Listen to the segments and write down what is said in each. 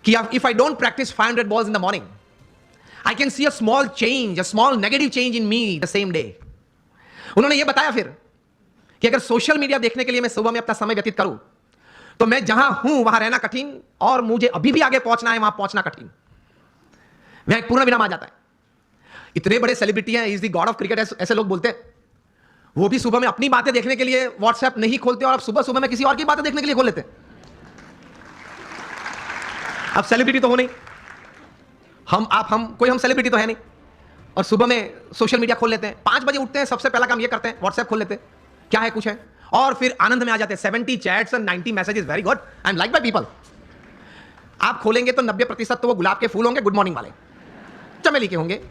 कि if I don't practice 500 balls in the morning, I can see a small change, a small negative change in me the same day. उन्होंने ये बताया फिर कि अगर social media देखने के लिए मैं सुबह में अपना समय व्यतीत करूं तो मैं जहां हूं वहां रहना कठिन और मुझे अभी भी आगे पहुंचना है वहां पहुंचना कठिन। वहां एक पूर्ण विराम आ जाता है। इतने बड़े सेलिब्रिटी हैं, is the God of cricket ऐसे लोग बोलते हैं, वो भी सुबह में अपनी बातें देखने के लिए व्हाट्सएप नहीं खोलते और अब सुबह सुबह में किसी और की बातें देखने के लिए खोल लेते हैं। अब सेलिब्रिटी तो हो नहीं, हम सेलिब्रिटी तो है नहीं, और सुबह में सोशल मीडिया खोल लेते हैं, 5 बजे उठते हैं, सबसे पहला काम ये करते हैं व्हाट्सएप खोल लेते हैं, क्या है कुछ है, और फिर आनंद में आ जाते हैं। 70 chats and 90 messages, very good, I am like by people. आप खोलेंगे तो 90% तो वो गुलाब के फूल होंगे, गुड मॉर्निंग वाले, चमेली के होंगे,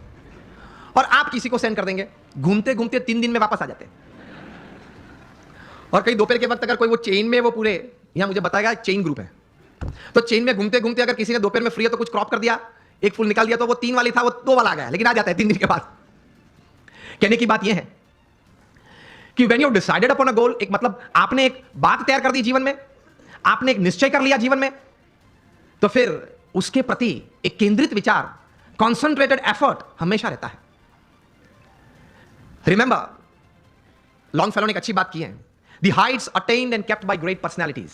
और आप किसी को सेंड कर देंगे, घूमते घूमते 3 दिन में वापस आ जाते हैं। और कहीं दोपहर के वक्त अगर कोई वो चेन में, वो पूरे यहां मुझे बताएगा चेन ग्रुप है, तो चेन में घूमते घूमते अगर किसी ने दोपहर में फ्री है तो कुछ क्रॉप कर दिया, एक फूल निकाल दिया, तो वो 3 वाली था वो 2 वाला आ गया, लेकिन आ जाता है 3 दिन के बाद। कहने की बात यह है कि when you decided upon a goal, एक मतलब आपने एक बात तैयार कर दी जीवन में, आपने एक निश्चय कर लिया जीवन में, तो फिर उसके प्रति एक केंद्रित विचार, कॉन्सेंट्रेटेड एफर्ट हमेशा रहता है। रिमेंबर, लॉन्गफेलो ने एक अच्छी बात की है, the heights attained and kept by great personalities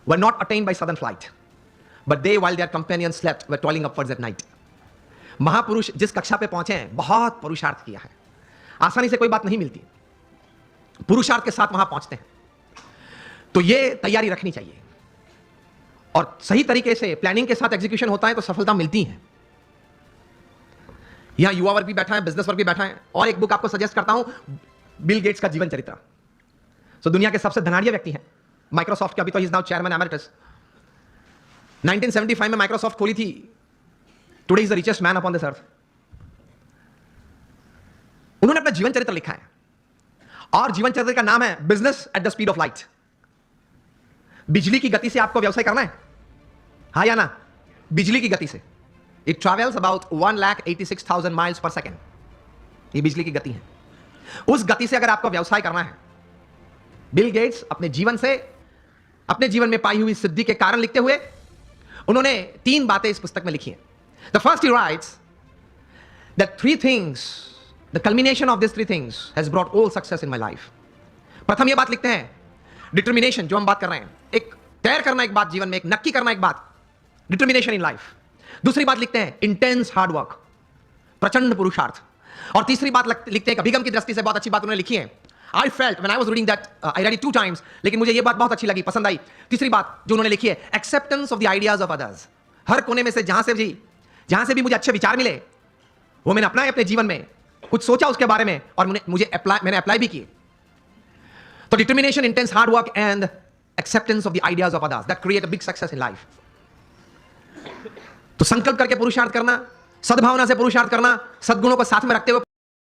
were not attained by sudden flight, but they while their companions slept were toiling upwards at night. महापुरुष जिस कक्षा पे पहुंचे हैं, बहुत पुरुषार्थ किया है, आसानी से कोई बात नहीं मिलती, पुरुषार्थ के साथ वहां पहुंचते हैं। तो ये तैयारी रखनी चाहिए, और सही तरीके से प्लानिंग के साथ एग्जीक्यूशन होता है तो सफलता मिलती है। यहां युवा वर्ग भी बैठा है, बिजनेस वर्ग भी बैठा है, और एक बुक आपको सजेस्ट करता हूं, बिल गेट्स का जीवन चरित्र। सो दुनिया के सबसे धनाढ्य व्यक्ति हैं, माइक्रोसॉफ्ट के, अभी तो he is now chairman emeritus. 1975 में माइक्रोसॉफ्ट खोली थी, today is the richest man upon this earth. उन्होंने अपना जीवन चरित्र लिखा है, और जीवन चरित्र का नाम है business at the speed of light. बिजली की गति से आपको व्यवसाय करना है, हाँ या ना? बिजली की गति से। It travels about 1,86,000 miles per second, ये बिजली की गति है। उस गति से अगर आपको व्यवसाय करना है, बिल गेट्स अपने जीवन से, अपने जीवन में पाई हुई सिद्धि के कारण लिखते हुए उन्होंने 3 बातें इस पुस्तक में लिखी हैं। The first he rights that 3 things, the culmination of this 3 things has brought all success in my life. प्रथम ये बात लिखते हैं, डिटर्मिनेशन, जो हम बात कर रहे हैं, एक तय करना एक बात जीवन में, एक नक्की करना एक बात, डिटर्मिनेशन इन लाइफ। दूसरी बात लिखते हैं इंटेंस हार्ड वर्क, प्रचंड पुरुषार्थ। और तीसरी बात लिखते हैं, अभिगम की दृष्टि से बहुत अच्छी बात उन्होंने लिखी है। I felt when I was reading that, I read it 2 times, लेकिन मुझे ये बात बहुत अच्छी लगी, पसंद आई। तीसरी बात जो उन्होंने लिखी है, acceptance of the ideas of others. हर कोने में से जहां से भी मुझे अच्छे विचार मिले, वो मैंने अपनाए अपने जीवन में, कुछ सोचा उसके बारे में, और मैंने अप्लाई भी किए। तो determination, intense hard work and acceptance of the ideas of others, that create a big success in life. तो संकल्प करके पुरुषार्थ करना, सद्भावना से पुरुषार्थ करना, सद्गुणों को साथ में रखते हुए